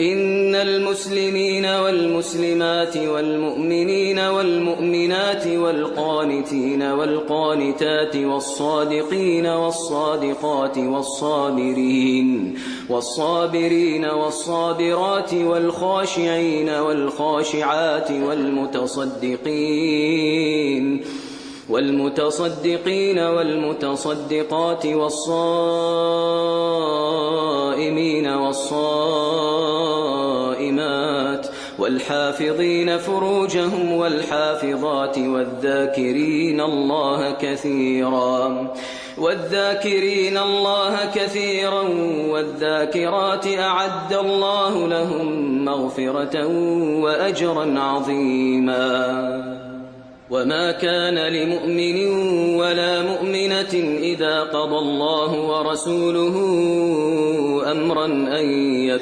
إن المسلمين والمسلمات والمؤمنين والمؤمنات والقانتين والقانتات والصادقين والصادقات والصابرين والصابرات والخاشعين والخاشعات والمتصدقين والمتصدقات والصائمين والصائمات والحافظين فروجهم والحافظات والذاكرين الله كثيرا والذاكرات أعد الله لهم مغفرة وأجرا عظيما. وما كان لمؤمن ولا مؤمنة إذا قضى الله ورسوله أمرا أن يكون